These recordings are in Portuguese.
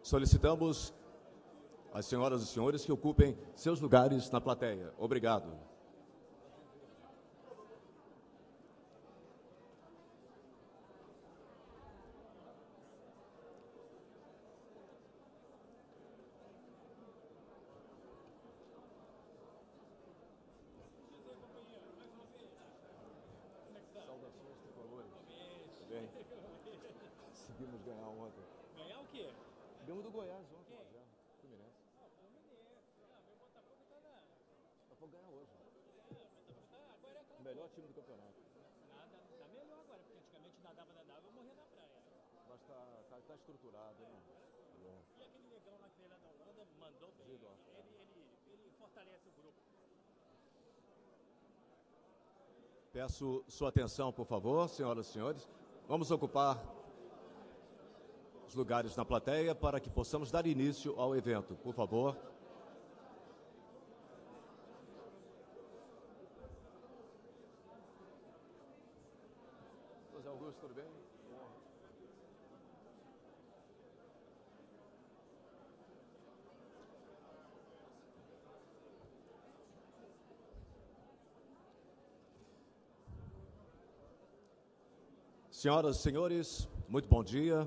Solicitamos às senhoras e senhores que ocupem seus lugares na plateia. Obrigado. Saudações tricolores. Tudo bem? Conseguimos ganhar ontem. Ganhar o quê? Ganhamos do Goiás ontem, Fluminense. Meu Botafogo tá na... Botafogo ganhar hoje. Agora é O melhor time do campeonato. nada, tá melhor agora, porque antigamente nadava, eu morria na praia. Mas tá estruturado, né? E aquele negão lá que veio lá da Holanda mandou bem. Ele fortalece o grupo. Peço sua atenção, por favor, senhoras e senhores. Vamos ocupar os lugares na plateia para que possamos dar início ao evento. Por favor. José Augusto, tudo bem? Senhoras e senhores, muito bom dia.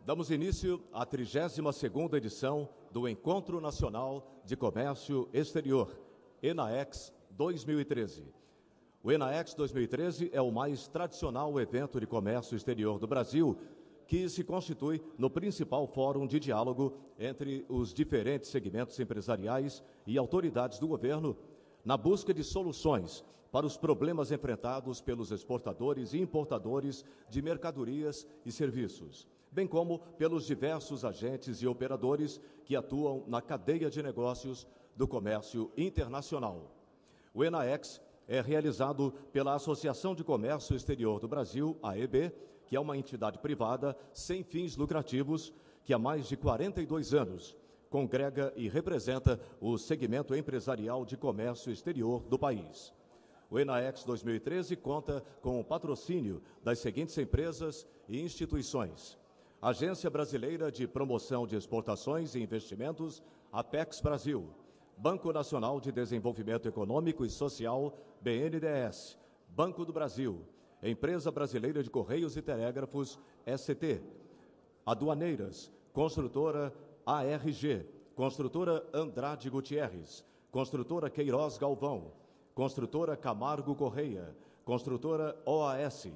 Damos início à 32ª edição do Encontro Nacional de Comércio Exterior, ENAEX 2013. O ENAEX 2013 é o mais tradicional evento de comércio exterior do Brasil, que se constitui no principal fórum de diálogo entre os diferentes segmentos empresariais e autoridades do governo, na busca de soluções para os problemas enfrentados pelos exportadores e importadores de mercadorias e serviços, bem como pelos diversos agentes e operadores que atuam na cadeia de negócios do comércio internacional. O ENAEX é realizado pela Associação de Comércio Exterior do Brasil, AEB, que é uma entidade privada sem fins lucrativos que há mais de 42 anos congrega e representa o segmento empresarial de comércio exterior do país. O ENAEX 2013 conta com o patrocínio das seguintes empresas e instituições: Agência Brasileira de Promoção de Exportações e Investimentos, Apex Brasil; Banco Nacional de Desenvolvimento Econômico e Social, BNDES; Banco do Brasil; Empresa Brasileira de Correios e Telégrafos, ST; Aduaneiras, Construtora ARG, Construtora Andrade Gutierrez, Construtora Queiroz Galvão, Construtora Camargo Correia, Construtora OAS,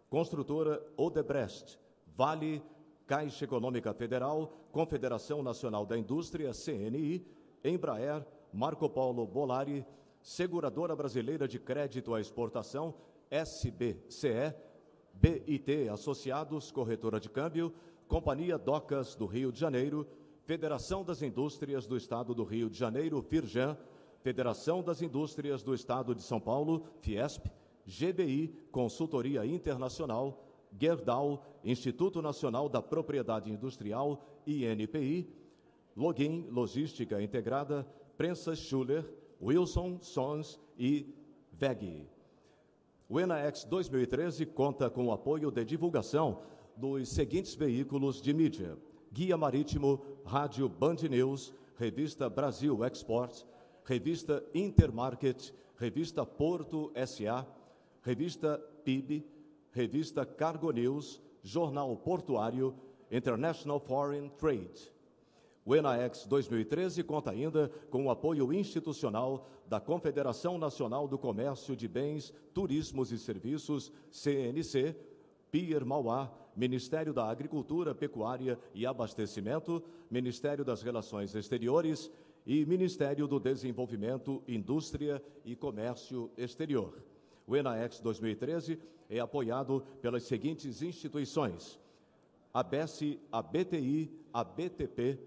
Construtora Odebrecht, Vale, Caixa Econômica Federal, Confederação Nacional da Indústria, CNI, Embraer, Marco Polo Bolari, Seguradora Brasileira de Crédito à Exportação, SBCE, BIT Associados, Corretora de Câmbio, Companhia Docas do Rio de Janeiro, Federação das Indústrias do Estado do Rio de Janeiro, Firjan, Federação das Indústrias do Estado de São Paulo, Fiesp, GBI, Consultoria Internacional, Gerdau, Instituto Nacional da Propriedade Industrial, INPI, Login Logística Integrada, Prensas Schuller, Wilson Sons e VEG. O ENAEX 2013 conta com o apoio de divulgação dos seguintes veículos de mídia: Guia Marítimo, Rádio Band News, Revista Brasil Export, Revista Intermarket, Revista Porto S.A., Revista PIB, Revista Cargo News, Jornal Portuário, International Foreign Trade. O ENAEX 2013 conta ainda com o apoio institucional da Confederação Nacional do Comércio de Bens, Turismos e Serviços, CNC, Pier Mauá, Ministério da Agricultura, Pecuária e Abastecimento, Ministério das Relações Exteriores e Ministério do Desenvolvimento, Indústria e Comércio Exterior. O ENAEX 2013 é apoiado pelas seguintes instituições: ABES, ABTI, ABTP,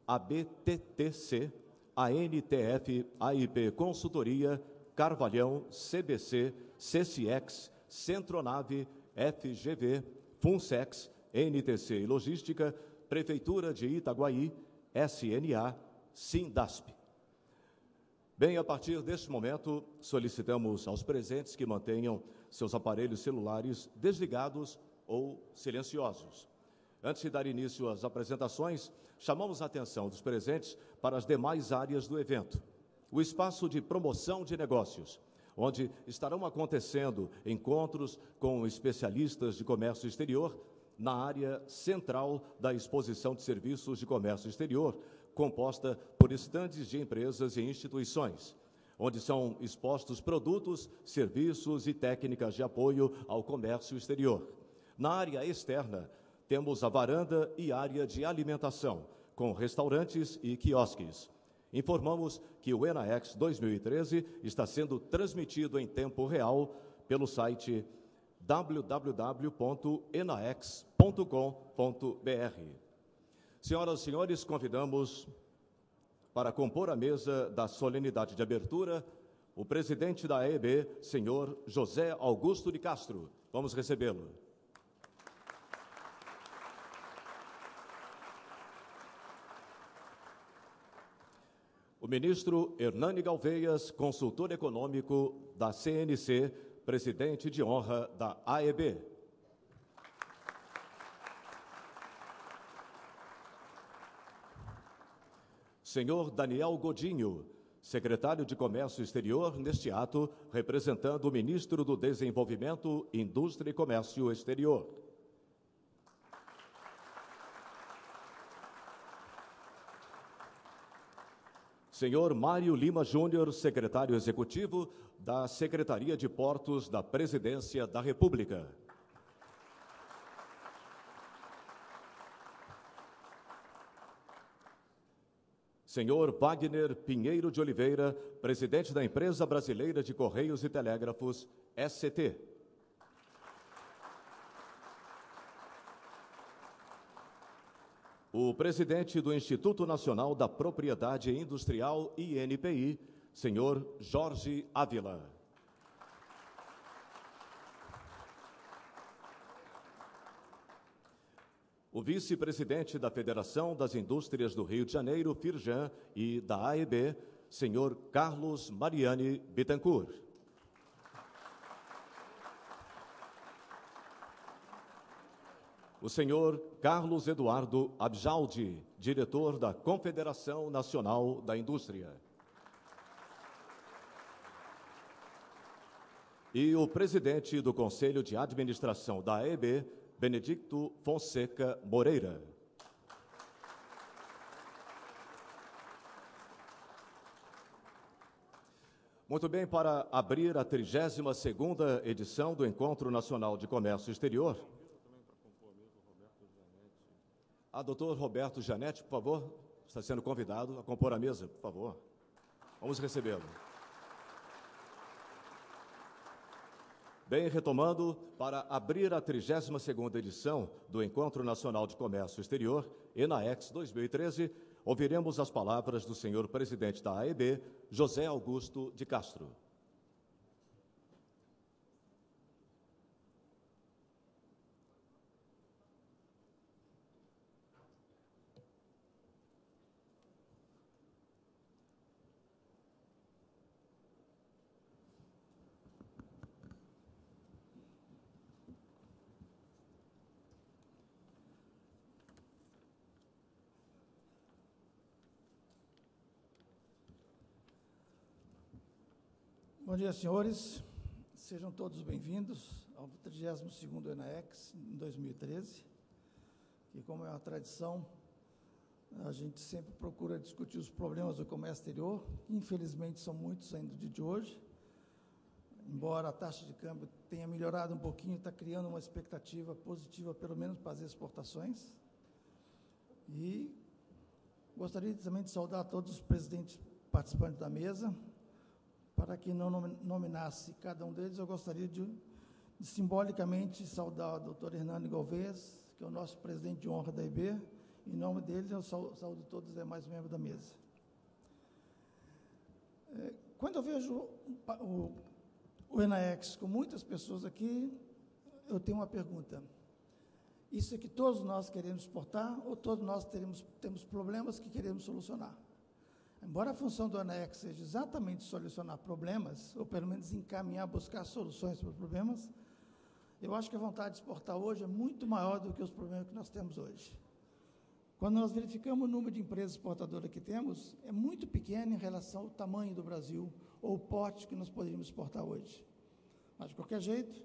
ABTTC, ANTF, AIP Consultoria, Carvalhão, CBC, CCX, Centronave, FGV, Funsex, NTC e Logística, Prefeitura de Itaguaí, SNA, Sindasp. Bem, a partir deste momento, solicitamos aos presentes que mantenham seus aparelhos celulares desligados ou silenciosos. Antes de dar início às apresentações, chamamos a atenção dos presentes para as demais áreas do evento. O espaço de promoção de negócios, onde estarão acontecendo encontros com especialistas de comércio exterior na área central da exposição de serviços de comércio exterior, composta por estandes de empresas e instituições, onde são expostos produtos, serviços e técnicas de apoio ao comércio exterior. Na área externa, temos a varanda e área de alimentação, com restaurantes e quiosques. Informamos que o ENAEX 2013 está sendo transmitido em tempo real pelo site www.enaex.com.br. Senhoras e senhores, convidamos para compor a mesa da solenidade de abertura o presidente da AEB, senhor José Augusto de Castro. Vamos recebê-lo. O ministro Hernani Galveias, consultor econômico da CNC, presidente de honra da AEB. Senhor Daniel Godinho, secretário de Comércio Exterior, neste ato, representando o ministro do Desenvolvimento, Indústria e Comércio Exterior. Senhor Mário Lima Júnior, secretário executivo da Secretaria de Portos da Presidência da República. Senhor Wagner Pinheiro de Oliveira, presidente da Empresa Brasileira de Correios e Telégrafos, SCT. O presidente do Instituto Nacional da Propriedade Industrial, INPI, senhor Jorge Ávila. O vice-presidente da Federação das Indústrias do Rio de Janeiro, Firjan, e da AEB, senhor Carlos Mariani Bittencourt. O senhor Carlos Eduardo Abjaldi, diretor da Confederação Nacional da Indústria. E o presidente do Conselho de Administração da AEB, Benedicto Fonseca Moreira. Muito bem, para abrir a 32ª edição do Encontro Nacional de Comércio Exterior, doutor Roberto Janete, por favor, está sendo convidado a compor a mesa, por favor. Vamos recebê-lo. Bem, retomando, para abrir a 32ª edição do Encontro Nacional de Comércio Exterior, ENAEX 2013, ouviremos as palavras do senhor presidente da AEB, José Augusto de Castro. Bom dia, senhores. Sejam todos bem-vindos ao 32º ENAEX em 2013. E como é uma tradição, a gente sempre procura discutir os problemas do comércio exterior, que infelizmente são muitos ainda no dia de hoje. Embora a taxa de câmbio tenha melhorado um pouquinho, está criando uma expectativa positiva, pelo menos para as exportações. E gostaria também de saudar todos os presidentes participantes da mesa. Para que não nominasse cada um deles, eu gostaria de simbolicamente saudar o doutor Hernani Galveias, que é o nosso presidente de honra da AEB. Em nome dele, eu saúdo todos os demais membros da mesa. Quando eu vejo o ENAEX com muitas pessoas aqui, eu tenho uma pergunta. Isso é que todos nós queremos exportar ou todos nós temos problemas que queremos solucionar? Embora a função do ENAEX seja exatamente solucionar problemas, ou pelo menos encaminhar, buscar soluções para os problemas, Eu acho que a vontade de exportar hoje é muito maior do que os problemas que nós temos hoje. Quando nós verificamos o número de empresas exportadoras que temos, é muito pequeno em relação ao tamanho do Brasil ou o porte que nós poderíamos exportar hoje. Mas, de qualquer jeito,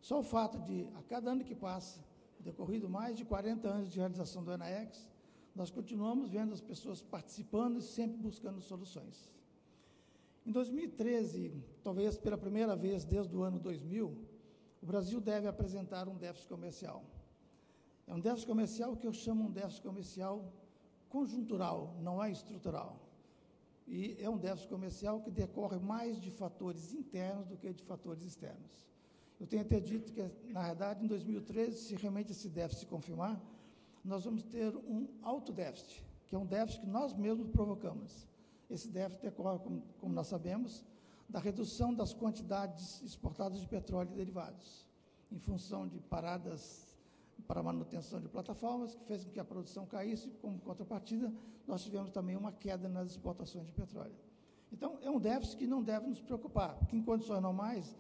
só o fato de, a cada ano que passa, decorrido mais de 40 anos de realização do ENAEX, nós continuamos vendo as pessoas participando e sempre buscando soluções. Em 2013, talvez pela primeira vez desde o ano 2000, o Brasil deve apresentar um déficit comercial. É um déficit comercial que eu chamo um déficit comercial conjuntural, não é estrutural. E é um déficit comercial que decorre mais de fatores internos do que de fatores externos. Eu tenho até dito que, na verdade, em 2013, se realmente esse déficit se confirmar, nós vamos ter um alto déficit, que é um déficit que nós mesmos provocamos. Esse déficit decorre, como nós sabemos, da redução das quantidades exportadas de petróleo e derivados, em função de paradas para manutenção de plataformas, que fez com que a produção caísse, e, como contrapartida, nós tivemos também uma queda nas exportações de petróleo. Então, é um déficit que não deve nos preocupar, porque em condições normais,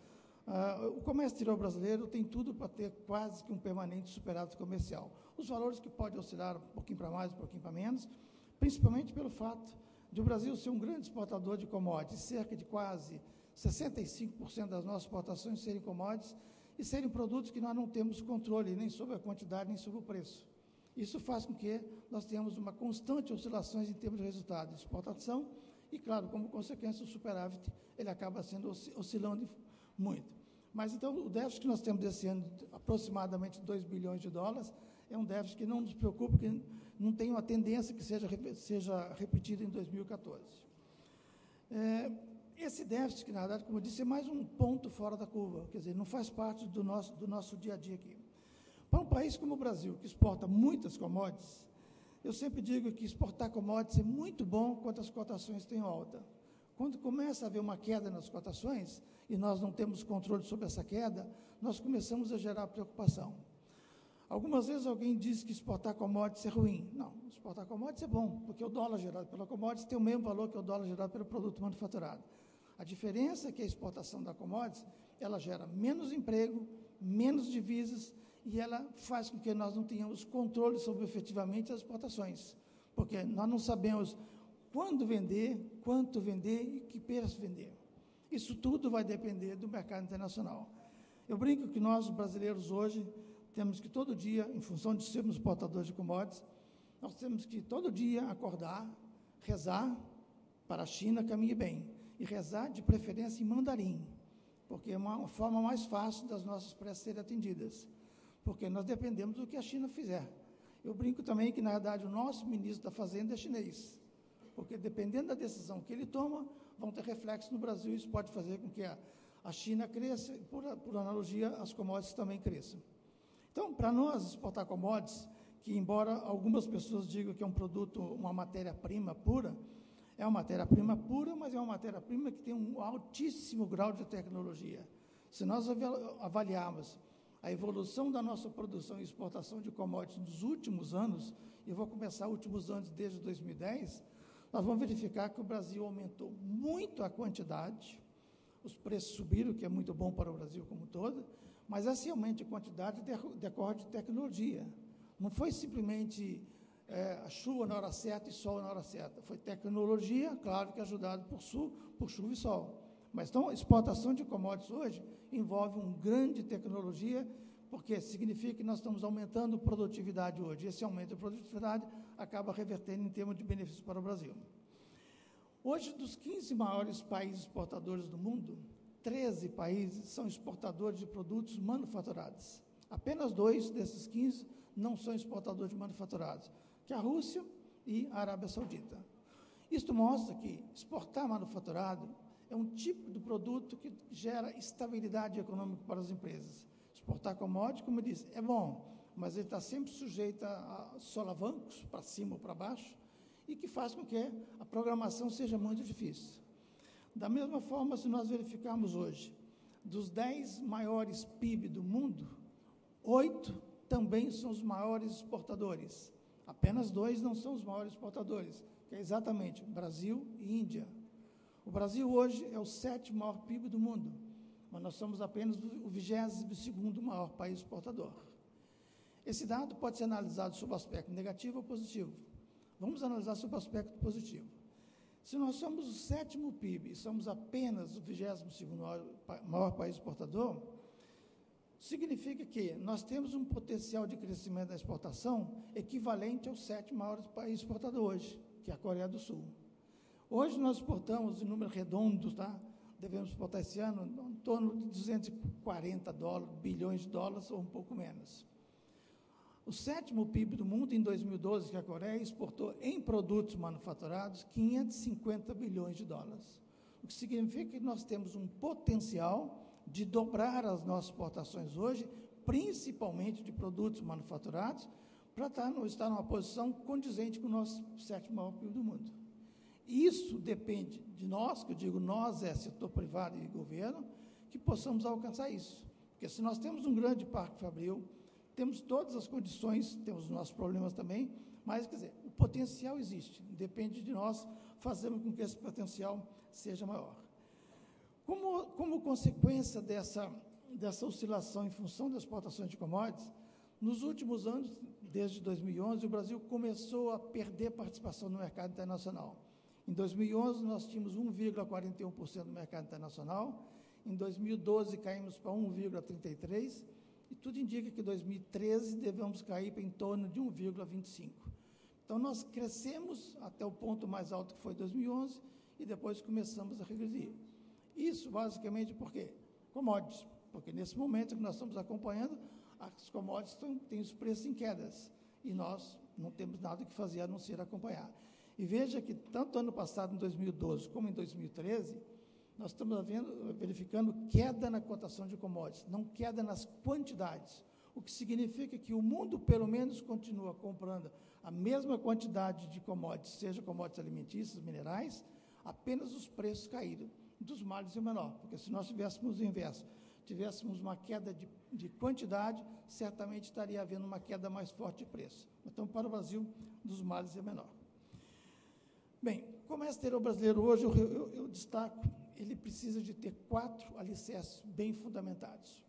o comércio exterior brasileiro tem tudo para ter quase que um permanente superávit comercial. Os valores que podem oscilar um pouquinho para mais, um pouquinho para menos, principalmente pelo fato de o Brasil ser um grande exportador de commodities, cerca de quase 65% das nossas exportações serem commodities e serem produtos que nós não temos controle nem sobre a quantidade, nem sobre o preço. Isso faz com que nós tenhamos uma constante oscilações em termos de resultado de exportação e, claro, como consequência, o superávit ele acaba sendo oscilando muito. Mas, então, o déficit que nós temos desse ano, aproximadamente 2 bilhões de dólares, é um déficit que não nos preocupa, que não tem uma tendência que seja repetido em 2014. Esse déficit, que na verdade, como eu disse, é mais um ponto fora da curva, quer dizer, não faz parte do nosso dia a dia aqui. Para um país como o Brasil, que exporta muitas commodities, eu sempre digo que exportar commodities é muito bom quando as cotações têm alta. Quando começa a haver uma queda nas cotações, e nós não temos controle sobre essa queda, nós começamos a gerar preocupação. Algumas vezes alguém diz que exportar commodities é ruim. Não, exportar commodities é bom, porque o dólar gerado pela commodities tem o mesmo valor que o dólar gerado pelo produto manufaturado. A diferença é que a exportação da commodities, ela gera menos emprego, menos divisas, e ela faz com que nós não tenhamos controle sobre efetivamente as exportações, porque nós não sabemos quando vender, quanto vender e que preço vender. Isso tudo vai depender do mercado internacional. Eu brinco que nós, brasileiros, hoje, temos que todo dia, em função de sermos exportadores de commodities, nós temos que todo dia acordar, rezar para a China caminhe bem, e rezar de preferência em mandarim, porque é uma forma mais fácil das nossas preces serem atendidas, porque nós dependemos do que a China fizer. Eu brinco também que, na verdade, o nosso ministro da Fazenda é chinês, porque dependendo da decisão que ele toma, vão ter reflexo no Brasil, isso pode fazer com que a China cresça e, por analogia, as commodities também cresçam. Então, para nós exportar commodities, que embora algumas pessoas digam que é um produto, uma matéria-prima pura, é uma matéria-prima pura, mas é uma matéria-prima que tem um altíssimo grau de tecnologia. Se nós avaliarmos a evolução da nossa produção e exportação de commodities nos últimos anos, eu vou começar últimos anos desde 2010, nós vamos verificar que o Brasil aumentou muito a quantidade, os preços subiram, que é muito bom para o Brasil como um todo, mas esse aumento de quantidade decorre de tecnologia. Não foi simplesmente a chuva na hora certa e sol na hora certa. Foi tecnologia, claro que ajudado por chuva e sol. Mas então, a exportação de commodities hoje envolve uma grande tecnologia, porque significa que nós estamos aumentando produtividade hoje. Esse aumento de produtividade acaba revertendo em termos de benefício para o Brasil. Hoje, dos 15 maiores países exportadores do mundo, 13 países são exportadores de produtos manufaturados. Apenas 2 desses 15 não são exportadores de manufaturados, que é a Rússia e a Arábia Saudita. Isto mostra que exportar manufaturado é um tipo de produto que gera estabilidade econômica para as empresas. Exportar commodity, como eu disse, é bom, mas ele está sempre sujeito a solavancos, para cima ou para baixo, e que faz com que a programação seja muito difícil. Da mesma forma, se nós verificarmos hoje, dos 10 maiores PIB do mundo, 8 também são os maiores exportadores. Apenas 2 não são os maiores exportadores, que é exatamente Brasil e Índia. O Brasil hoje é o 7º maior PIB do mundo, mas nós somos apenas o 22º maior país exportador. Esse dado pode ser analisado sob o aspecto negativo ou positivo. Vamos analisar sob o aspecto positivo. Se nós somos o 7º PIB e somos apenas o 22º maior país exportador, significa que nós temos um potencial de crescimento da exportação equivalente ao 7º maior país exportador hoje, que é a Coreia do Sul. Hoje nós exportamos, em números redondos, tá? Devemos exportar esse ano em torno de 240 bilhões de dólares ou um pouco menos. O 7º PIB do mundo, em 2012, que a Coreia exportou em produtos manufaturados 550 bilhões de dólares. O que significa que nós temos um potencial de dobrar as nossas exportações hoje, principalmente de produtos manufaturados, para estar numa posição condizente com o nosso 7º maior PIB do mundo. Isso depende de nós, que eu digo nós, setor privado e governo, que possamos alcançar isso. Porque se nós temos um grande parque fabril, temos todas as condições, temos os nossos problemas também, mas, quer dizer, o potencial existe, depende de nós fazermos com que esse potencial seja maior. Como consequência dessa oscilação em função das exportações de commodities, nos últimos anos, desde 2011, o Brasil começou a perder participação no mercado internacional. Em 2011, nós tínhamos 1,41% no mercado internacional, em 2012 caímos para 1,33%, e tudo indica que em 2013 devemos cair para em torno de 1,25%. Então, nós crescemos até o ponto mais alto que foi 2011 e depois começamos a regredir. Isso, basicamente, por quê? Commodities, porque nesse momento que nós estamos acompanhando, as commodities têm os preços em quedas e nós não temos nada que fazer a não ser acompanhar. E veja que tanto ano passado, em 2012, como em 2013, nós estamos verificando queda na cotação de commodities, não queda nas quantidades, o que significa que o mundo, pelo menos, continua comprando a mesma quantidade de commodities, seja commodities alimentícias, minerais, apenas os preços caíram, dos males e o menor, porque se nós tivéssemos o inverso, tivéssemos uma queda de quantidade, certamente estaria havendo uma queda mais forte de preço. Então, para o Brasil, dos males é menor. Bem, o comércio exterior brasileiro hoje, eu destaco, ele precisa de ter 4 alicerces bem fundamentados.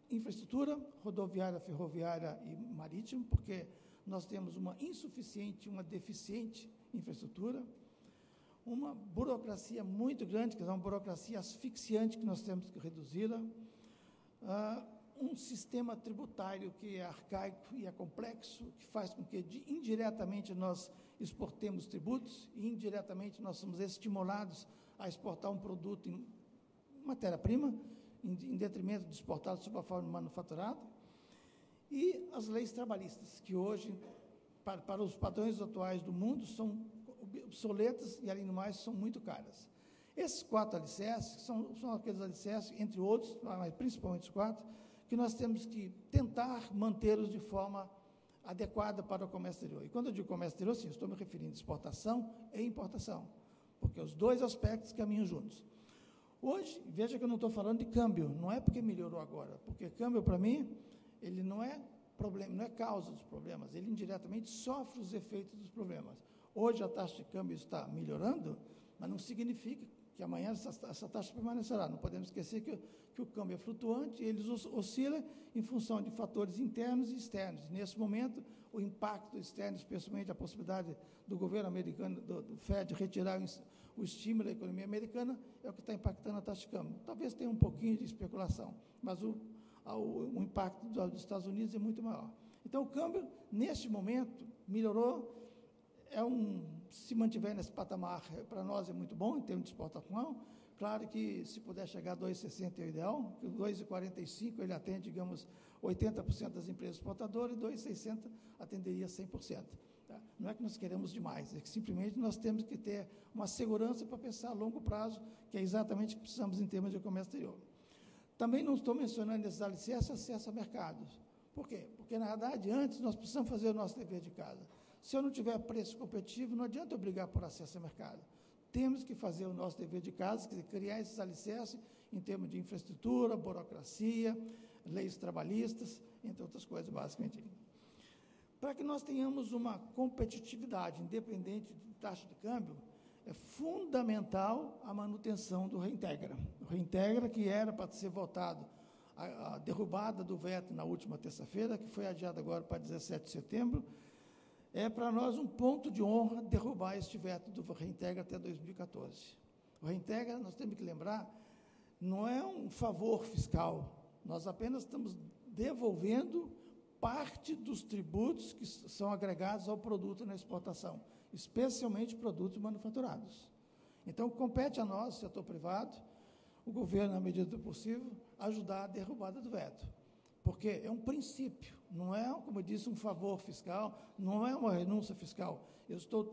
Infraestrutura, rodoviária, ferroviária e marítima, porque nós temos uma insuficiente, uma deficiente infraestrutura, uma burocracia muito grande, que é uma burocracia asfixiante que nós temos que reduzi-la, um sistema tributário que é arcaico e é complexo, que faz com que indiretamente nós exportemos tributos e indiretamente nós somos estimulados a exportar um produto em matéria-prima, em detrimento de exportado sob a forma manufaturada, e as leis trabalhistas, que hoje, para os padrões atuais do mundo, são obsoletas e, além do mais, são muito caras. Esses 4 alicerces são aqueles alicerces, entre outros, mas principalmente os 4, que nós temos que tentar mantê-los de forma adequada para o comércio exterior. E quando eu digo comércio exterior, sim, estou me referindo a exportação e importação, porque os 2 aspectos caminham juntos. Hoje, veja que eu não estou falando de câmbio, não é porque melhorou agora, porque câmbio, para mim, ele não é problema, não é causa dos problemas, ele indiretamente sofre os efeitos dos problemas. Hoje a taxa de câmbio está melhorando, mas não significa que amanhã essa taxa permanecerá. Não podemos esquecer que o câmbio é flutuante, ele oscila em função de fatores internos e externos. Nesse momento, o impacto externo, especialmente a possibilidade do governo americano, do FED, retirar o estímulo da economia americana, é o que está impactando a taxa de câmbio. Talvez tenha um pouquinho de especulação, mas o impacto dos Estados Unidos é muito maior. Então, o câmbio, neste momento, melhorou, se mantiver nesse patamar, para nós é muito bom, em termos de exportação. Claro que, se puder chegar a 2,60 é o ideal, que o 2,45 ele atende, digamos, 80% das empresas exportadoras, e 2,60 atenderia 100%. Tá? Não é que nós queremos demais, é que simplesmente nós temos que ter uma segurança para pensar a longo prazo, que é exatamente o que precisamos em termos de comércio exterior. Também não estou mencionando esses alicerces, acesso a mercados. Por quê? Porque, na verdade, antes nós precisamos fazer o nosso dever de casa. Se eu não tiver preço competitivo, não adianta eu brigar por acesso a mercado. Temos que fazer o nosso dever de casa, quer dizer, criar esses alicerces em termos de infraestrutura, burocracia, leis trabalhistas, entre outras coisas, basicamente. Para que nós tenhamos uma competitividade independente de taxa de câmbio, é fundamental a manutenção do Reintegra. O Reintegra, que era para ser votado, a derrubada do veto na última terça-feira, que foi adiada agora para 17 de setembro, é para nós um ponto de honra derrubar este veto do Reintegra até 2014. O Reintegra, nós temos que lembrar, não é um favor fiscal, nós apenas estamos devolvendo parte dos tributos que são agregados ao produto na exportação, especialmente produtos manufaturados. Então, compete a nós, setor privado, o governo, na medida do possível, ajudar a derrubada do veto, porque é um princípio, não é, como eu disse, um favor fiscal, não é uma renúncia fiscal. Eu estou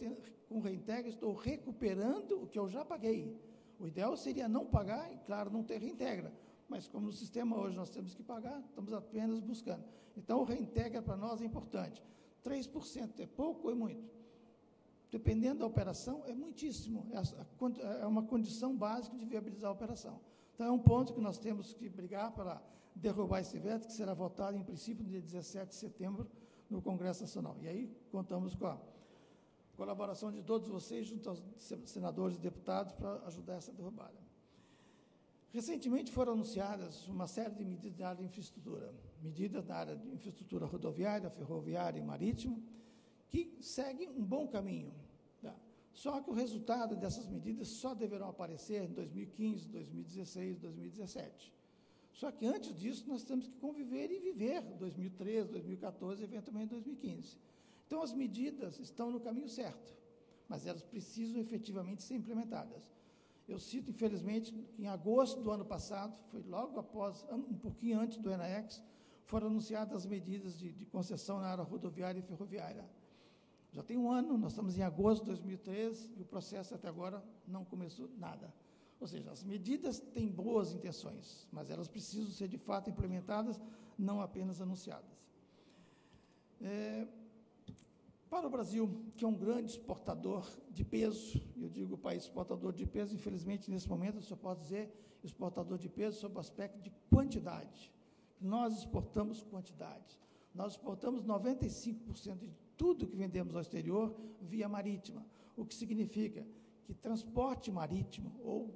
com Reintegra, estou recuperando o que eu já paguei. O ideal seria não pagar e, claro, não ter Reintegra, mas como no sistema hoje nós temos que pagar, estamos apenas buscando. Então, o Reintegra para nós é importante. 3% é pouco ou é muito? Dependendo da operação, é muitíssimo. É uma condição básica de viabilizar a operação. Então, é um ponto que nós temos que brigar para derrubar esse veto, que será votado, em princípio, no dia 17 de setembro, no Congresso Nacional. E aí, contamos com a colaboração de todos vocês, junto aos senadores e deputados, para ajudar essa derrubada. Recentemente foram anunciadas uma série de medidas na área de infraestrutura, medidas na área de infraestrutura rodoviária, ferroviária e marítimo, que seguem um bom caminho. Tá? Só que o resultado dessas medidas só deverão aparecer em 2015, 2016, 2017. Só que antes disso nós temos que conviver e viver 2013, 2014, eventualmente 2015. Então as medidas estão no caminho certo, mas elas precisam efetivamente ser implementadas. Eu cito, infelizmente, que em agosto do ano passado, foi logo após, um pouquinho antes do ENAEX, foram anunciadas as medidas de concessão na área rodoviária e ferroviária. Já tem um ano, nós estamos em agosto de 2013, e o processo até agora não começou nada. Ou seja, as medidas têm boas intenções, mas elas precisam ser, de fato, implementadas, não apenas anunciadas. Para o Brasil, que é um grande exportador de peso, eu digo país exportador de peso, infelizmente, nesse momento, eu só posso dizer exportador de peso sob o aspecto de quantidade. Nós exportamos quantidade. Nós exportamos 95% de tudo que vendemos ao exterior via marítima, o que significa que transporte marítimo ou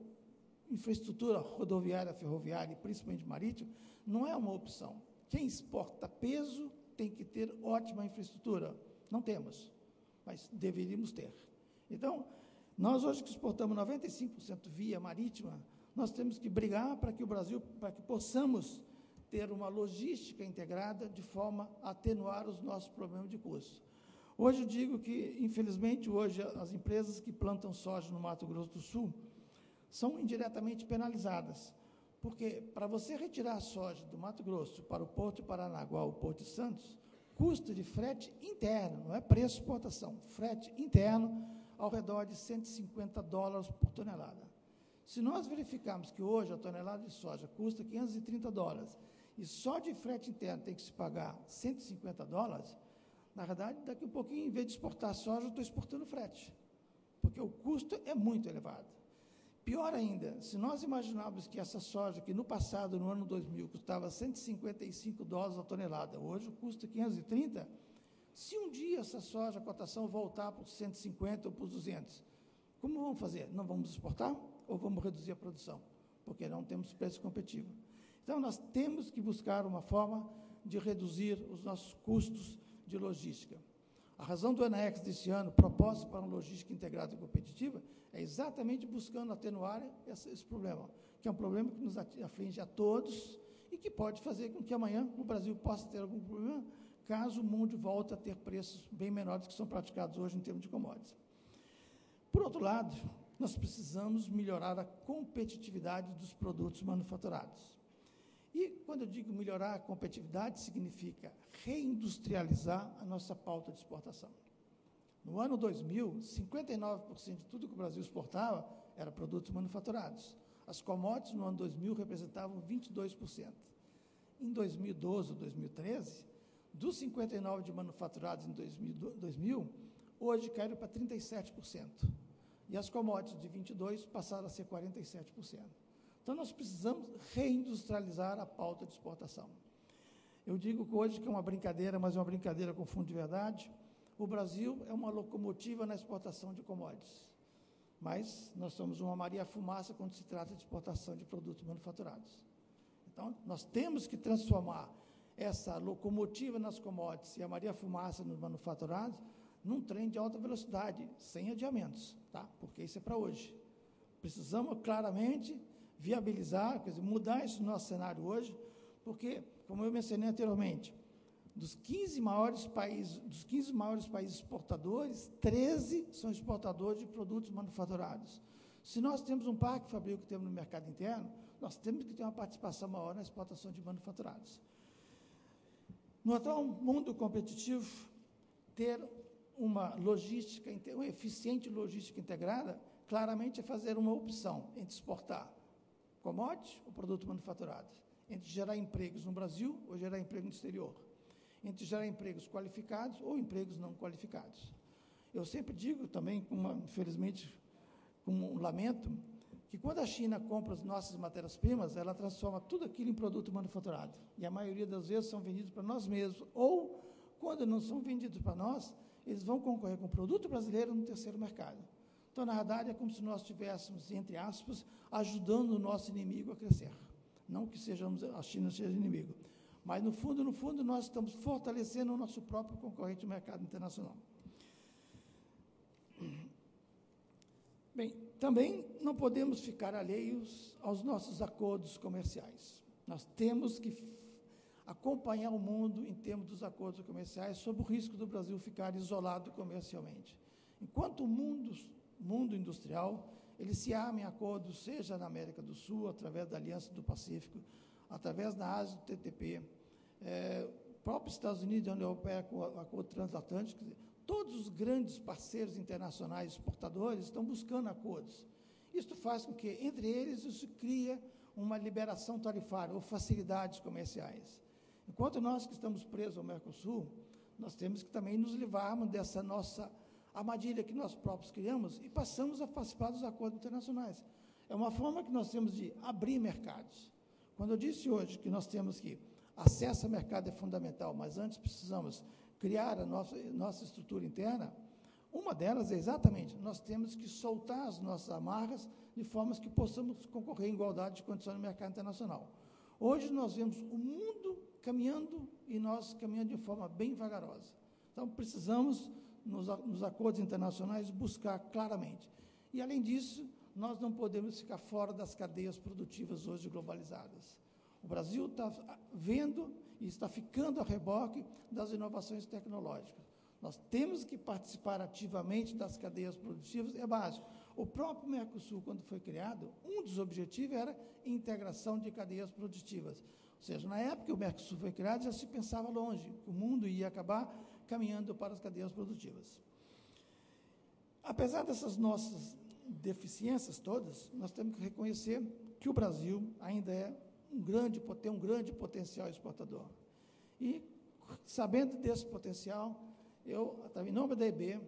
infraestrutura rodoviária, ferroviária e principalmente marítimo não é uma opção. Quem exporta peso tem que ter ótima infraestrutura. Não temos, mas deveríamos ter. Então, nós hoje que exportamos 95% via marítima, nós temos que brigar para que o Brasil, para que possamos ter uma logística integrada de forma a atenuar os nossos problemas de custo. Hoje eu digo que, infelizmente, hoje as empresas que plantam soja no Mato Grosso do Sul são indiretamente penalizadas, porque para você retirar a soja do Mato Grosso para o Porto de Paranaguá, o Porto de Santos, custo de frete interno, não é preço de exportação, frete interno ao redor de $150 por tonelada. Se nós verificarmos que hoje a tonelada de soja custa $530 e só de frete interno tem que se pagar $150, na verdade, daqui a um pouquinho, em vez de exportar soja, eu estou exportando frete, porque o custo é muito elevado. Pior ainda, se nós imaginarmos que essa soja, que no passado, no ano 2000, custava $155 a tonelada, hoje custa 530, se um dia essa soja, a cotação voltar para os 150 ou para os 200, como vamos fazer? Não vamos exportar ou vamos reduzir a produção? Porque não temos preço competitivo. Então, nós temos que buscar uma forma de reduzir os nossos custos de logística. A razão do ENAEX desse ano, proposta para uma logística integrada e competitiva, é exatamente buscando atenuar esse problema, que é um problema que nos aflige a todos e que pode fazer com que amanhã o Brasil possa ter algum problema, caso o mundo volte a ter preços bem menores que são praticados hoje em termos de commodities. Por outro lado, nós precisamos melhorar a competitividade dos produtos manufaturados. E, quando eu digo melhorar a competitividade, significa reindustrializar a nossa pauta de exportação. No ano 2000, 59% de tudo que o Brasil exportava era produtos manufaturados. As commodities, no ano 2000, representavam 22%. Em 2012 ou 2013, dos 59% de manufaturados em 2000, hoje caíram para 37%. E as commodities de 22% passaram a ser 47%. Então, nós precisamos reindustrializar a pauta de exportação. Eu digo que hoje que é uma brincadeira, mas é uma brincadeira com fundo de verdade, o Brasil é uma locomotiva na exportação de commodities. mas nós somos uma Maria Fumaça quando se trata de exportação de produtos manufaturados. Então, nós temos que transformar essa locomotiva nas commodities e a Maria Fumaça nos manufaturados num trem de alta velocidade, sem adiamentos, tá? Porque isso é para hoje. Precisamos claramente viabilizar, quer dizer, mudar esse nosso cenário hoje, porque, como eu mencionei anteriormente, dos 15 maiores países exportadores, 13 são exportadores de produtos manufaturados. Se nós temos um parque fabril que temos no mercado interno, nós temos que ter uma participação maior na exportação de manufaturados. No atual mundo competitivo, ter uma eficiente logística integrada, claramente é fazer uma opção entre exportar commodities ou produto manufaturado, entre gerar empregos no Brasil ou gerar emprego no exterior, entre gerar empregos qualificados ou empregos não qualificados. Eu sempre digo também, infelizmente, com um lamento, que quando a China compra as nossas matérias-primas, ela transforma tudo aquilo em produto manufaturado, e a maioria das vezes são vendidos para nós mesmos, ou, quando não são vendidos para nós, eles vão concorrer com o produto brasileiro no terceiro mercado. Então, na verdade, é como se nós estivéssemos, entre aspas, ajudando o nosso inimigo a crescer. Não que a China seja inimigo, mas, no fundo, nós estamos fortalecendo o nosso próprio concorrente no mercado internacional. Bem, também não podemos ficar alheios aos nossos acordos comerciais. Nós temos que acompanhar o mundo em termos dos acordos comerciais, sob o risco do Brasil ficar isolado comercialmente. Enquanto o mundo industrial, ele se arma em acordos, seja na América do Sul, através da Aliança do Pacífico, através da Ásia, do TTP, próprios Estados Unidos e a União Europeia com o acordo transatlântico, todos os grandes parceiros internacionais exportadores estão buscando acordos. Isso faz com que, entre eles, isso cria uma liberação tarifária ou facilidades comerciais. Enquanto nós que estamos presos ao Mercosul, nós temos que também nos livrarmos dessa nossa armadilha que nós próprios criamos e passamos a participar dos acordos internacionais. É uma forma que nós temos de abrir mercados. Quando eu disse hoje que nós temos que acesso ao mercado é fundamental, mas antes precisamos criar a nossa estrutura interna, uma delas é exatamente, nós temos que soltar as nossas amarras de formas que possamos concorrer em igualdade de condições no mercado internacional. Hoje nós vemos o mundo caminhando e nós caminhando de forma bem vagarosa. Então, precisamos, nos acordos internacionais, buscar claramente. E, além disso, nós não podemos ficar fora das cadeias produtivas hoje globalizadas. O Brasil está vendo e está ficando a reboque das inovações tecnológicas. Nós temos que participar ativamente das cadeias produtivas, é básico. O próprio Mercosul, quando foi criado, um dos objetivos era a integração de cadeias produtivas. Ou seja, na época que o Mercosul foi criado, já se pensava longe, que o mundo ia acabar caminhando para as cadeias produtivas. Apesar dessas nossas deficiências todas, nós temos que reconhecer que o Brasil ainda tem um grande potencial exportador. E, sabendo desse potencial, eu, em nome da EB,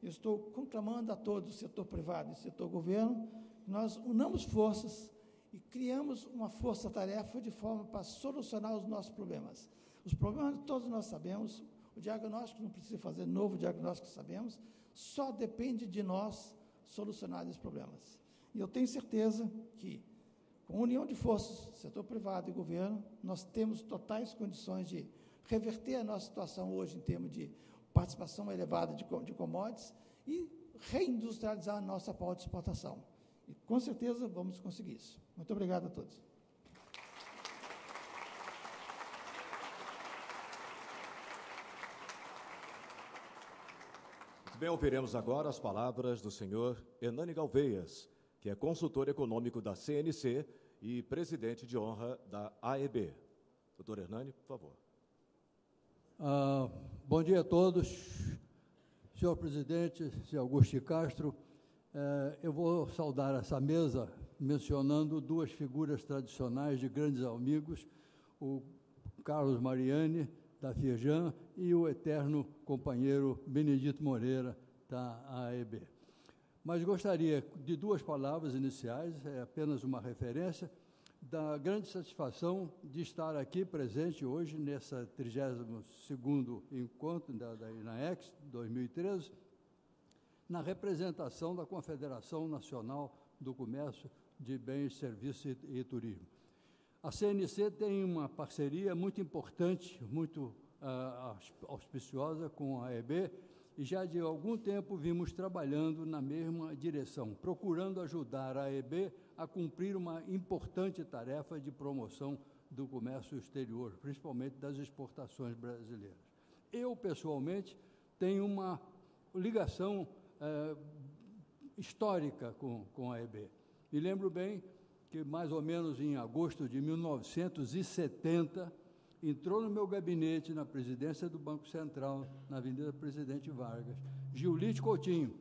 eu estou conclamando a todo o setor privado e setor governo, que nós unamos forças e criamos uma força-tarefa de forma para solucionar os nossos problemas. Os problemas todos nós sabemos, o diagnóstico não precisa fazer novo diagnóstico, sabemos, só depende de nós solucionar esses problemas. E eu tenho certeza que, com união de forças, setor privado e governo, nós temos totais condições de reverter a nossa situação hoje em termos de participação elevada de commodities e reindustrializar a nossa pauta de exportação. E, com certeza, vamos conseguir isso. Muito obrigado a todos. Muito bem, ouviremos agora as palavras do senhor Hernani Galveias, que é consultor econômico da CNC e presidente de honra da AEB. Doutor Hernani, por favor. Bom dia a todos. Senhor presidente, senhor Augusto de Castro, eu vou saudar essa mesa mencionando duas figuras tradicionais de grandes amigos, o Carlos Mariani, da Firjan, e o eterno companheiro Benedito Moreira, da AEB. Mas gostaria de duas palavras iniciais, apenas uma referência, da grande satisfação de estar aqui presente hoje, nessa 32º encontro da INAEX 2013, na representação da Confederação Nacional do Comércio de Bens, Serviços e Turismo. A CNC tem uma parceria muito importante, muito auspiciosa com a AEB, e já de algum tempo vimos trabalhando na mesma direção, procurando ajudar a AEB a cumprir uma importante tarefa de promoção do comércio exterior, principalmente das exportações brasileiras. Eu, pessoalmente, tenho uma ligação histórica com a AEB. Me lembro bem que, mais ou menos em agosto de 1970, entrou no meu gabinete, na presidência do Banco Central, na Avenida Presidente Vargas, Giulite Coutinho,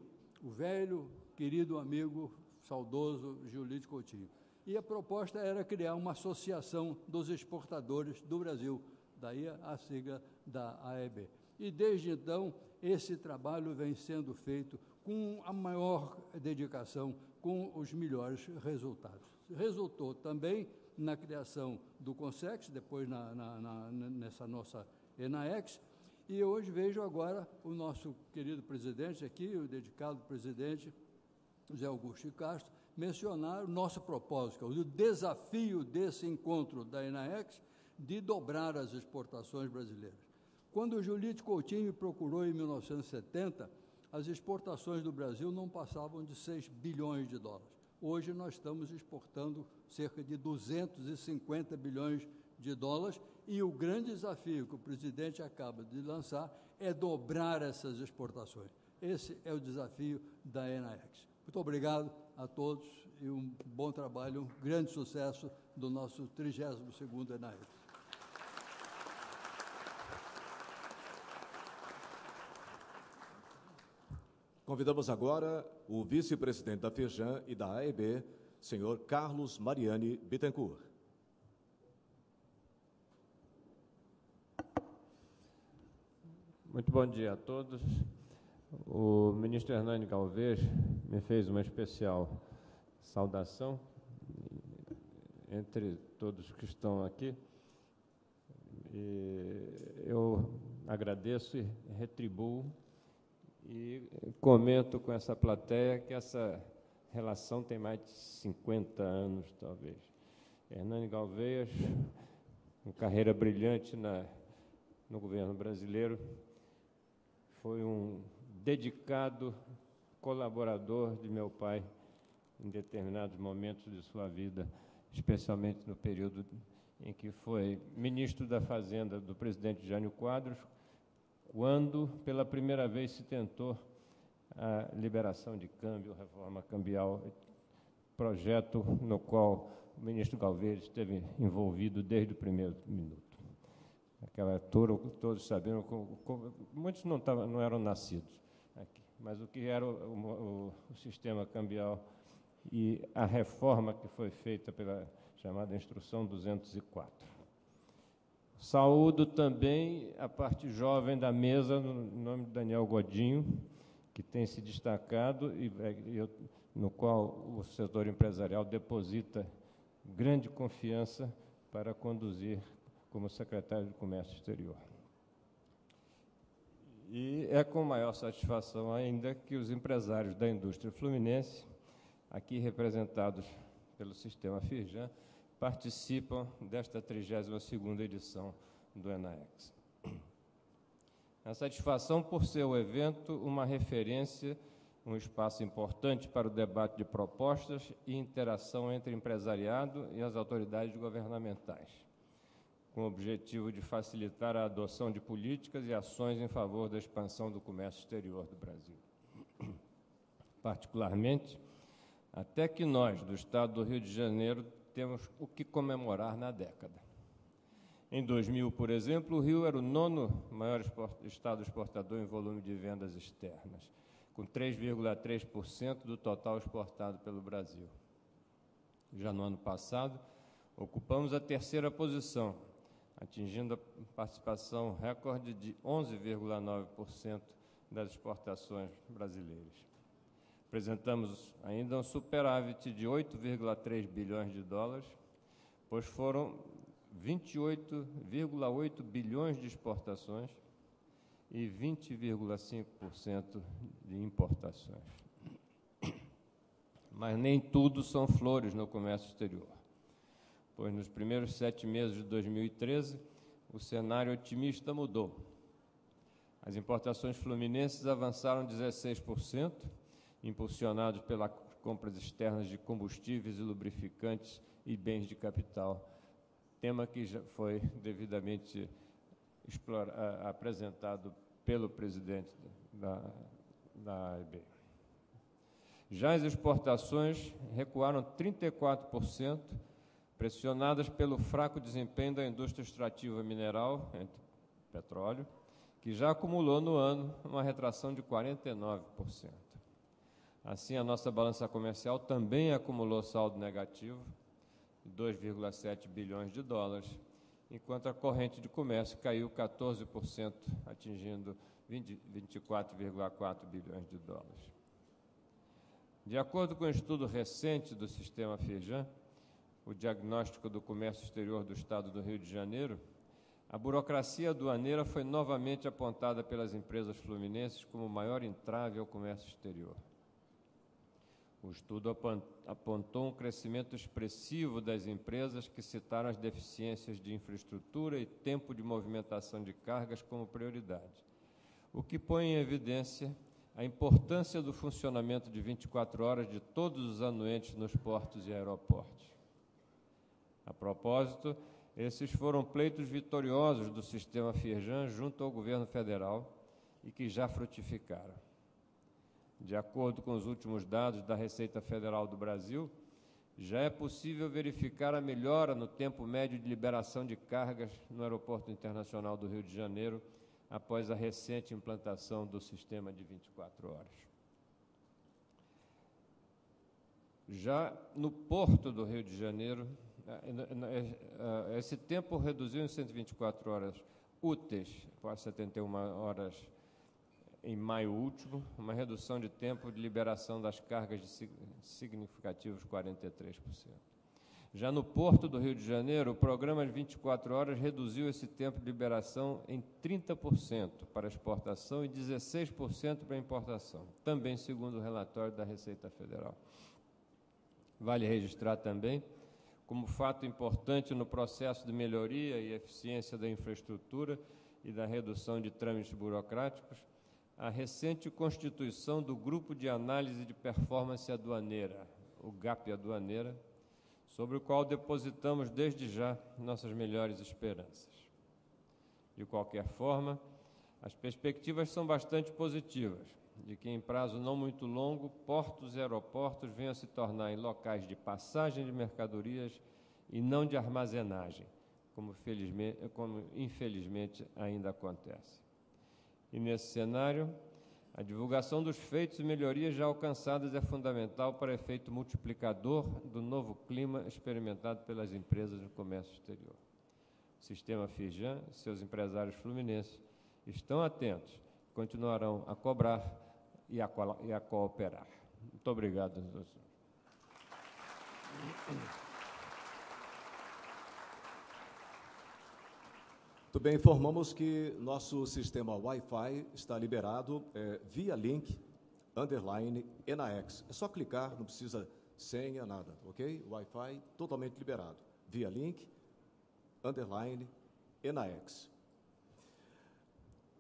o velho, querido amigo, saudoso Giulite Coutinho. E a proposta era criar uma associação dos exportadores do Brasil, daí a sigla da AEB. E, desde então, esse trabalho vem sendo feito com a maior dedicação, com os melhores resultados. Resultou também na criação do CONSEX, depois nessa nossa ENAEX, e hoje vejo agora o nosso querido presidente aqui, o dedicado presidente, José Augusto de Castro, mencionar o nosso propósito, o desafio desse encontro da ENAEX de dobrar as exportações brasileiras. Quando o Giulite Coutinho me procurou em 1970, as exportações do Brasil não passavam de 6 bilhões de dólares. Hoje nós estamos exportando cerca de 250 bilhões de dólares e o grande desafio que o presidente acaba de lançar é dobrar essas exportações. Esse é o desafio da ENAEX. Muito obrigado a todos e um bom trabalho, um grande sucesso do nosso 32º ENAEX. Convidamos agora o vice-presidente da FEJAM e da AEB, senhor Carlos Mariani Bittencourt. Muito bom dia a todos. O ministro Hernani Galvez me fez uma especial saudação entre todos que estão aqui. E eu agradeço e retribuo e comento com essa plateia que essa relação tem mais de 50 anos, talvez. Hernani Galvez, com carreira brilhante no governo brasileiro, foi um dedicado colaborador de meu pai em determinados momentos de sua vida, especialmente no período em que foi ministro da Fazenda do presidente Jânio Quadros, quando pela primeira vez se tentou a liberação de câmbio, reforma cambial, projeto no qual o ministro Galvez esteve envolvido desde o primeiro minuto. Aquela todos sabendo, muitos não eram nascidos aqui, mas o que era o sistema cambial e a reforma que foi feita pela chamada Instrução 204. Saúdo também a parte jovem da mesa, no nome de Daniel Godinho, que tem se destacado e no qual o setor empresarial deposita grande confiança para conduzir como secretário de Comércio Exterior. E é com maior satisfação ainda que os empresários da indústria fluminense, aqui representados pelo sistema FIRJAM, participam desta 32ª edição do ENAEX. A satisfação por ser o evento uma referência, um espaço importante para o debate de propostas e interação entre empresariado e as autoridades governamentais, com o objetivo de facilitar a adoção de políticas e ações em favor da expansão do comércio exterior do Brasil. Particularmente, até que nós, do Estado do Rio de Janeiro, temos o que comemorar na década. Em 2000, por exemplo, o Rio era o 9º maior estado exportador em volume de vendas externas, com 3,3% do total exportado pelo Brasil. Já no ano passado, ocupamos a 3ª posição, atingindo a participação recorde de 11,9% das exportações brasileiras. Apresentamos ainda um superávit de 8,3 bilhões de dólares, pois foram 28,8 bilhões de exportações e 20,5% de importações. Mas nem tudo são flores no comércio exterior, pois nos primeiros 7 meses de 2013, o cenário otimista mudou. As importações fluminenses avançaram 16%, impulsionados pelas compras externas de combustíveis e lubrificantes e bens de capital, tema que já foi devidamente apresentado pelo presidente da AEB. Já as exportações recuaram 34%, pressionadas pelo fraco desempenho da indústria extrativa mineral, entre petróleo, que já acumulou no ano uma retração de 49%. Assim, a nossa balança comercial também acumulou saldo negativo, de 2,7 bilhões de dólares, enquanto a corrente de comércio caiu 14%, atingindo 24,4 bilhões de dólares. De acordo com um estudo recente do Sistema Firjan, o diagnóstico do comércio exterior do Estado do Rio de Janeiro, a burocracia aduaneira foi novamente apontada pelas empresas fluminenses como o maior entrave ao comércio exterior. O estudo apontou um crescimento expressivo das empresas que citaram as deficiências de infraestrutura e tempo de movimentação de cargas como prioridade, o que põe em evidência a importância do funcionamento de 24 horas de todos os anuentes nos portos e aeroportos. A propósito, esses foram pleitos vitoriosos do sistema Firjan junto ao governo federal e que já frutificaram. De acordo com os últimos dados da Receita Federal do Brasil, já é possível verificar a melhora no tempo médio de liberação de cargas no Aeroporto Internacional do Rio de Janeiro, após a recente implantação do sistema de 24 horas. Já no Porto do Rio de Janeiro, esse tempo reduziu em 124 horas úteis para 71 horas em maio último, uma redução de tempo de liberação das cargas de significativos 43%. Já no Porto do Rio de Janeiro, o programa de 24 horas reduziu esse tempo de liberação em 30% para exportação e 16% para importação, também segundo o relatório da Receita Federal. Vale registrar também, como fato importante no processo de melhoria e eficiência da infraestrutura e da redução de trâmites burocráticos, a recente constituição do Grupo de Análise de Performance Aduaneira, o GAP Aduaneira, sobre o qual depositamos desde já nossas melhores esperanças. De qualquer forma, as perspectivas são bastante positivas, de que em prazo não muito longo, portos e aeroportos venham a se tornar em locais de passagem de mercadorias e não de armazenagem, como infelizmente ainda acontece. E nesse cenário, a divulgação dos feitos e melhorias já alcançadas é fundamental para o efeito multiplicador do novo clima experimentado pelas empresas no comércio exterior. O sistema Firjan e seus empresários fluminenses estão atentos, continuarão a cobrar e a cooperar. Muito obrigado. Muito bem, informamos que nosso sistema Wi-Fi está liberado via link, _ENAEX. É só clicar, não precisa senha, nada, ok? Wi-Fi totalmente liberado, via link, _ENAEX.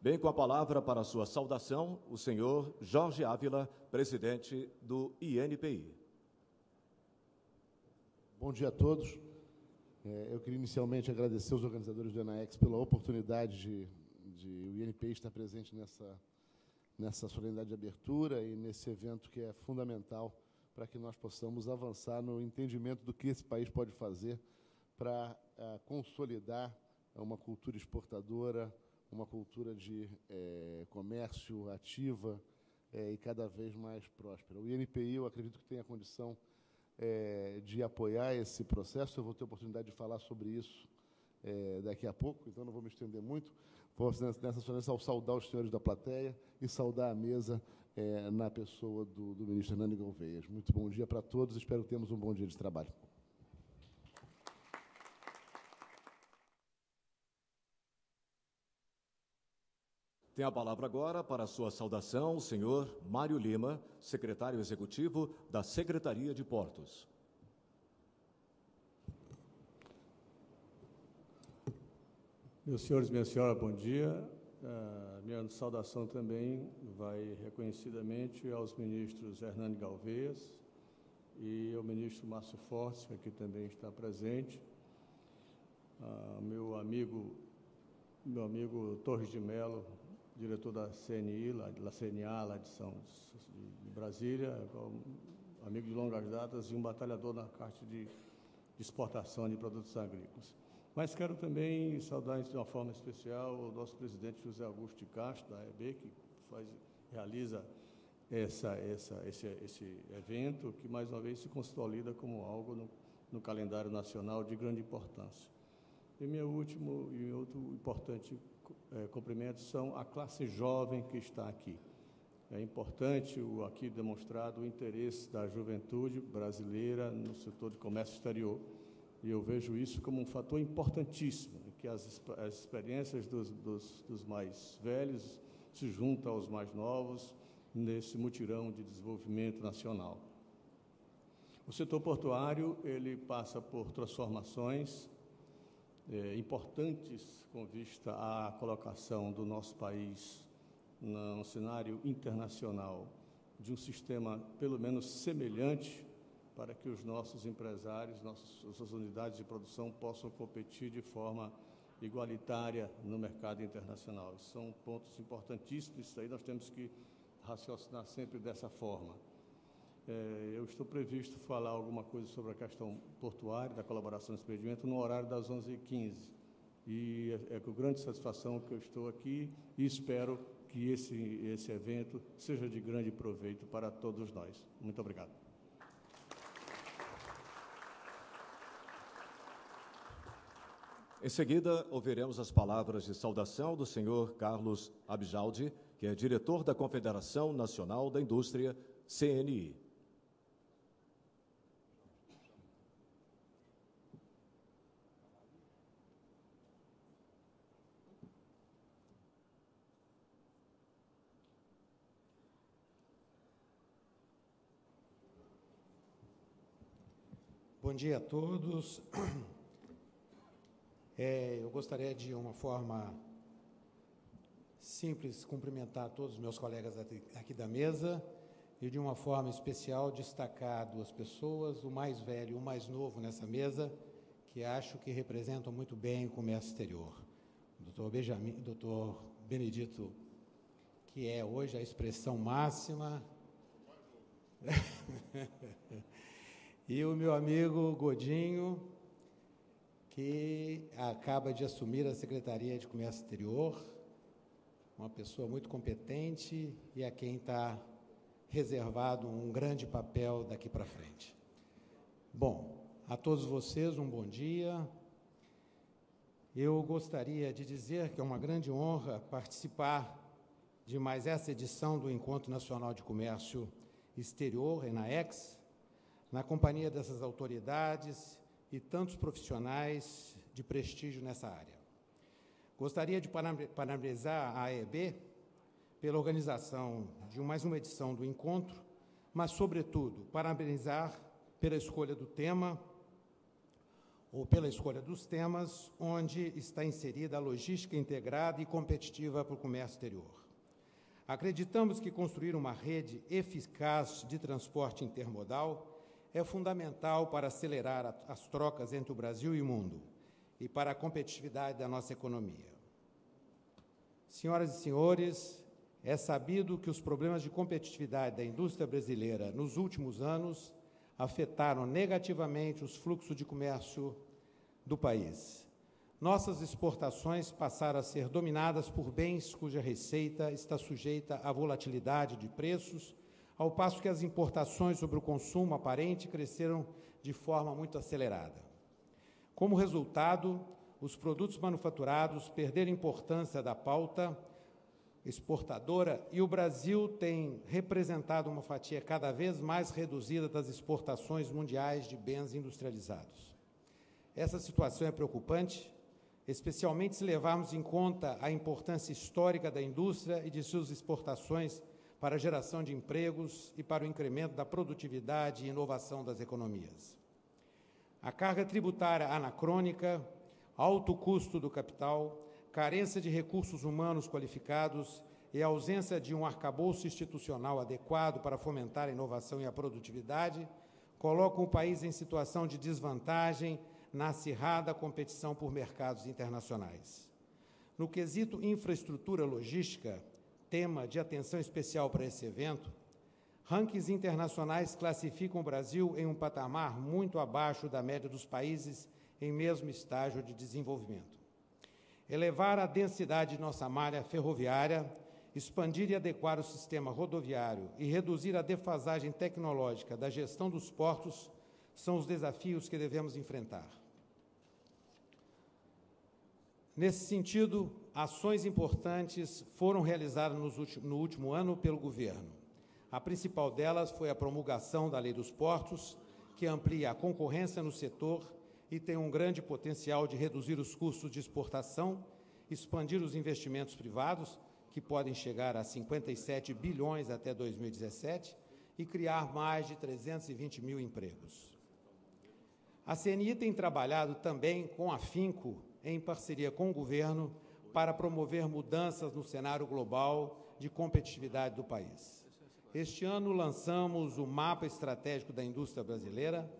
Bem, com a palavra para a sua saudação, o senhor Jorge Ávila, presidente do INPI. Bom dia a todos. Eu queria inicialmente agradecer aos organizadores do ENAEX pela oportunidade de o INPI estar presente nessa solenidade de abertura e nesse evento que é fundamental para que nós possamos avançar no entendimento do que esse país pode fazer para consolidar uma cultura exportadora, uma cultura de comércio ativa e cada vez mais próspera. O INPI, eu acredito que tem a condição de apoiar esse processo. Eu vou ter a oportunidade de falar sobre isso daqui a pouco, então não vou me estender muito. Vou, nessa solenidade, saudar os senhores da plateia e saudar a mesa na pessoa do ministro Hernando Gouveia. Muito bom dia para todos, espero que tenhamos um bom dia de trabalho. Tem a palavra agora para a sua saudação o senhor Mário Lima, secretário executivo da Secretaria de Portos. Meus senhores e minhas senhoras, bom dia. Minha saudação também vai reconhecidamente aos ministros Hernani Galvez e ao ministro Márcio Fortes, que aqui também está presente, meu amigo Torres de Mello, diretor da CNI, da CNA, lá de Brasília, amigo de longas datas e um batalhador na parte de exportação de produtos agrícolas. Mas quero também saudar de uma forma especial o nosso presidente José Augusto de Castro, da AEB, que realiza esse evento, que mais uma vez se consolida como algo no calendário nacional de grande importância. E meu último e outro importante cumprimento são a classe jovem que está aqui. É importante aqui demonstrado o interesse da juventude brasileira no setor de comércio exterior. E eu vejo isso como um fator importantíssimo, que as experiências dos mais velhos se juntam aos mais novos nesse mutirão de desenvolvimento nacional. O setor portuário, ele passa por transformações importantes com vista à colocação do nosso país no cenário internacional de um sistema, pelo menos, semelhante para que os nossos empresários, nossas unidades de produção possam competir de forma igualitária no mercado internacional. São pontos importantíssimos, isso aí nós temos que raciocinar sempre dessa forma. Eu estou previsto falar alguma coisa sobre a questão portuária, da colaboração nesse empreendimento, no horário das 11h15. E é com grande satisfação que eu estou aqui e espero que esse evento seja de grande proveito para todos nós. Muito obrigado. Em seguida, ouviremos as palavras de saudação do senhor Carlos Abjaldi, que é diretor da Confederação Nacional da Indústria, CNI. Bom dia a todos. Eu gostaria de uma forma simples cumprimentar todos os meus colegas aqui da mesa e de uma forma especial destacar duas pessoas, o mais velho e o mais novo nessa mesa, que acho que representam muito bem o comércio exterior. O doutor Benedito, que é hoje a expressão máxima, e o meu amigo Godinho, que acaba de assumir a Secretaria de Comércio Exterior, uma pessoa muito competente e a quem está reservado um grande papel daqui para frente. Bom, a todos vocês um bom dia. Eu gostaria de dizer que é uma grande honra participar de mais essa edição do Encontro Nacional de Comércio Exterior, ENAEX, na companhia dessas autoridades e tantos profissionais de prestígio nessa área. Gostaria de parabenizar a AEB pela organização de mais uma edição do encontro, mas, sobretudo, parabenizar pela escolha do tema, ou pela escolha dos temas, onde está inserida a logística integrada e competitiva para o comércio exterior. Acreditamos que construir uma rede eficaz de transporte intermodal é fundamental para acelerar as trocas entre o Brasil e o mundo e para a competitividade da nossa economia. Senhoras e senhores, é sabido que os problemas de competitividade da indústria brasileira nos últimos anos afetaram negativamente os fluxos de comércio do país. Nossas exportações passaram a ser dominadas por bens cuja receita está sujeita à volatilidade de preços, ao passo que as importações sobre o consumo aparente cresceram de forma muito acelerada. Como resultado, os produtos manufaturados perderam importância da pauta exportadora e o Brasil tem representado uma fatia cada vez mais reduzida das exportações mundiais de bens industrializados. Essa situação é preocupante, especialmente se levarmos em conta a importância histórica da indústria e de suas exportações para a geração de empregos e para o incremento da produtividade e inovação das economias. A carga tributária anacrônica, alto custo do capital, carência de recursos humanos qualificados e a ausência de um arcabouço institucional adequado para fomentar a inovação e a produtividade colocam o país em situação de desvantagem na acirrada competição por mercados internacionais. No quesito infraestrutura logística, tema de atenção especial para esse evento, rankings internacionais classificam o Brasil em um patamar muito abaixo da média dos países em mesmo estágio de desenvolvimento. Elevar a densidade de nossa malha ferroviária, expandir e adequar o sistema rodoviário e reduzir a defasagem tecnológica da gestão dos portos são os desafios que devemos enfrentar. Nesse sentido, ações importantes foram realizadas no último ano pelo governo. A principal delas foi a promulgação da Lei dos Portos, que amplia a concorrência no setor e tem um grande potencial de reduzir os custos de exportação, expandir os investimentos privados, que podem chegar a 57 bilhões até 2017, e criar mais de 320 mil empregos. A CNI tem trabalhado também com afinco, em parceria com o governo, para promover mudanças no cenário global de competitividade do país. Este ano lançamos o Mapa Estratégico da Indústria Brasileira,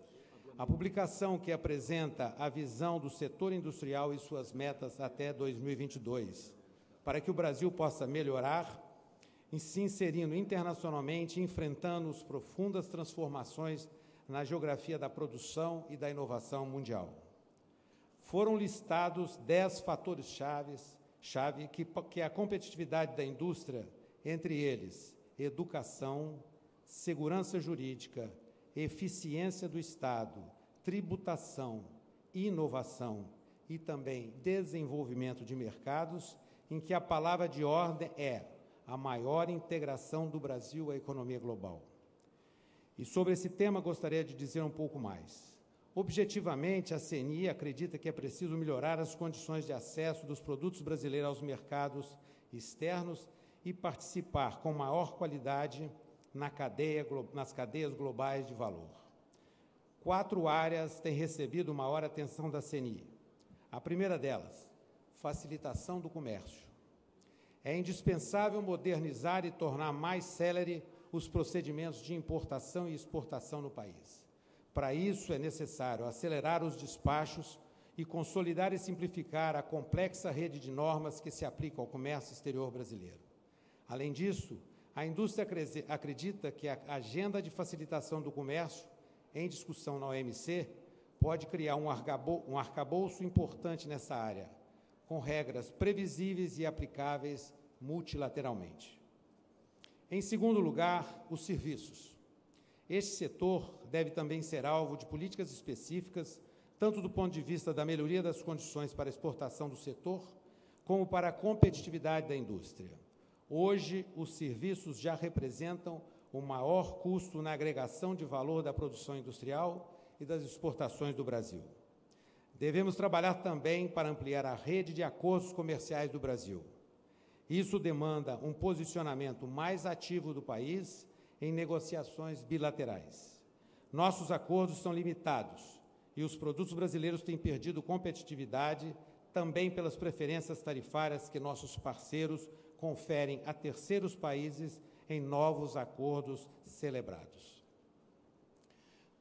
a publicação que apresenta a visão do setor industrial e suas metas até 2022, para que o Brasil possa melhorar, se inserindo internacionalmente e enfrentando as profundas transformações na geografia da produção e da inovação mundial. Foram listados 10 fatores-chave que a competitividade da indústria, entre eles educação, segurança jurídica, eficiência do Estado, tributação, inovação e também desenvolvimento de mercados, em que a palavra de ordem é a maior integração do Brasil à economia global. E sobre esse tema gostaria de dizer um pouco mais. Objetivamente, a CNI acredita que é preciso melhorar as condições de acesso dos produtos brasileiros aos mercados externos e participar com maior qualidade nas cadeias globais de valor. 4 áreas têm recebido maior atenção da CNI. A primeira delas, facilitação do comércio. É indispensável modernizar e tornar mais célere os procedimentos de importação e exportação no país. Para isso, é necessário acelerar os despachos e consolidar e simplificar a complexa rede de normas que se aplicam ao comércio exterior brasileiro. Além disso, a indústria acredita que a agenda de facilitação do comércio, em discussão na OMC, pode criar um arcabouço importante nessa área, com regras previsíveis e aplicáveis multilateralmente. Em segundo lugar, os serviços. Este setor deve também ser alvo de políticas específicas, tanto do ponto de vista da melhoria das condições para a exportação do setor, como para a competitividade da indústria. Hoje, os serviços já representam o maior custo na agregação de valor da produção industrial e das exportações do Brasil. Devemos trabalhar também para ampliar a rede de acordos comerciais do Brasil. Isso demanda um posicionamento mais ativo do país em negociações bilaterais. Nossos acordos são limitados e os produtos brasileiros têm perdido competitividade também pelas preferências tarifárias que nossos parceiros conferem a terceiros países em novos acordos celebrados.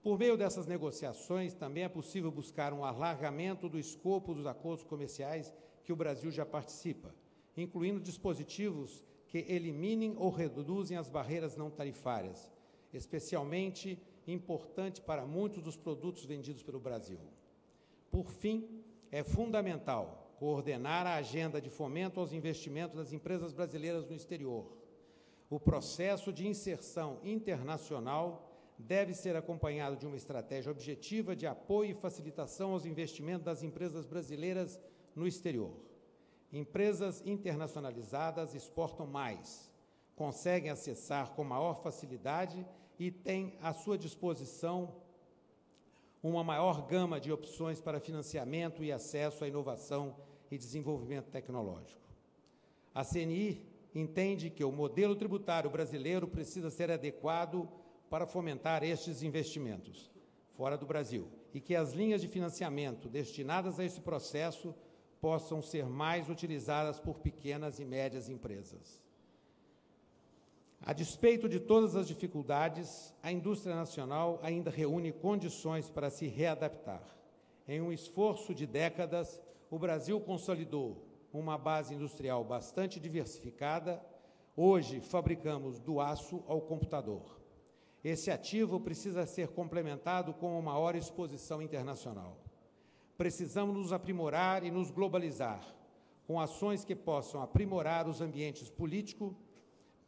Por meio dessas negociações, também é possível buscar um alargamento do escopo dos acordos comerciais que o Brasil já participa, incluindo dispositivos que eliminem ou reduzem as barreiras não tarifárias, especialmente importante para muitos dos produtos vendidos pelo Brasil. Por fim, é fundamental coordenar a agenda de fomento aos investimentos das empresas brasileiras no exterior. O processo de inserção internacional deve ser acompanhado de uma estratégia objetiva de apoio e facilitação aos investimentos das empresas brasileiras no exterior. Empresas internacionalizadas exportam mais, conseguem acessar com maior facilidade e têm à sua disposição uma maior gama de opções para financiamento e acesso à inovação e Desenvolvimento Tecnológico. A CNI entende que o modelo tributário brasileiro precisa ser adequado para fomentar estes investimentos fora do Brasil e que as linhas de financiamento destinadas a esse processo possam ser mais utilizadas por pequenas e médias empresas. A despeito de todas as dificuldades, a indústria nacional ainda reúne condições para se readaptar. Em um esforço de décadas, o Brasil consolidou uma base industrial bastante diversificada. Hoje, fabricamos do aço ao computador. Esse ativo precisa ser complementado com uma maior exposição internacional. Precisamos nos aprimorar e nos globalizar, com ações que possam aprimorar os ambientes político,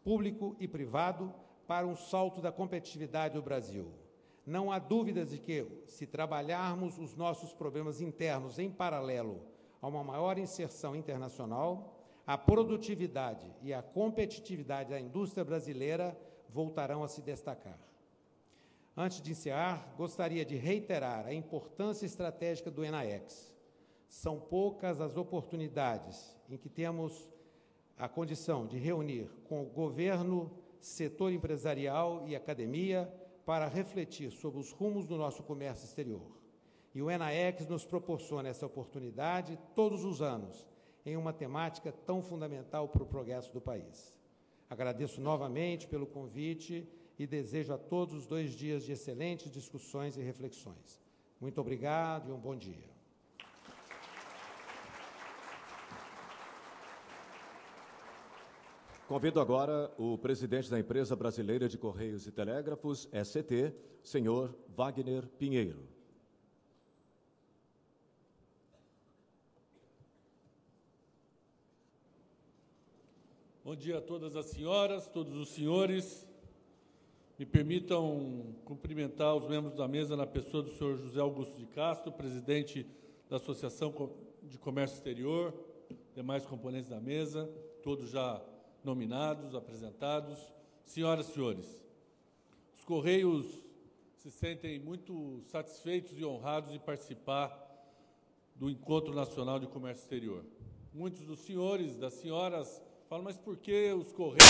público e privado para um salto da competitividade do Brasil. Não há dúvidas de que, se trabalharmos os nossos problemas internos em paralelo a uma maior inserção internacional, a produtividade e a competitividade da indústria brasileira voltarão a se destacar. Antes de encerrar, gostaria de reiterar a importância estratégica do ENAEX. São poucas as oportunidades em que temos a condição de reunir com o governo, setor empresarial e academia para refletir sobre os rumos do nosso comércio exterior. E o ENAEX nos proporciona essa oportunidade todos os anos, em uma temática tão fundamental para o progresso do país. Agradeço novamente pelo convite e desejo a todos 2 dias de excelentes discussões e reflexões. Muito obrigado e um bom dia. Convido agora o presidente da Empresa Brasileira de Correios e Telégrafos, ECT, senhor Wagner Pinheiro. Bom dia a todas as senhoras, todos os senhores. Me permitam cumprimentar os membros da mesa na pessoa do senhor José Augusto de Castro, presidente da Associação de Comércio Exterior, demais componentes da mesa, todos já nominados, apresentados. Senhoras e senhores, os Correios se sentem muito satisfeitos e honrados de participar do Encontro Nacional de Comércio Exterior. Muitos dos senhores, das senhoras, falam, mas por que os Correios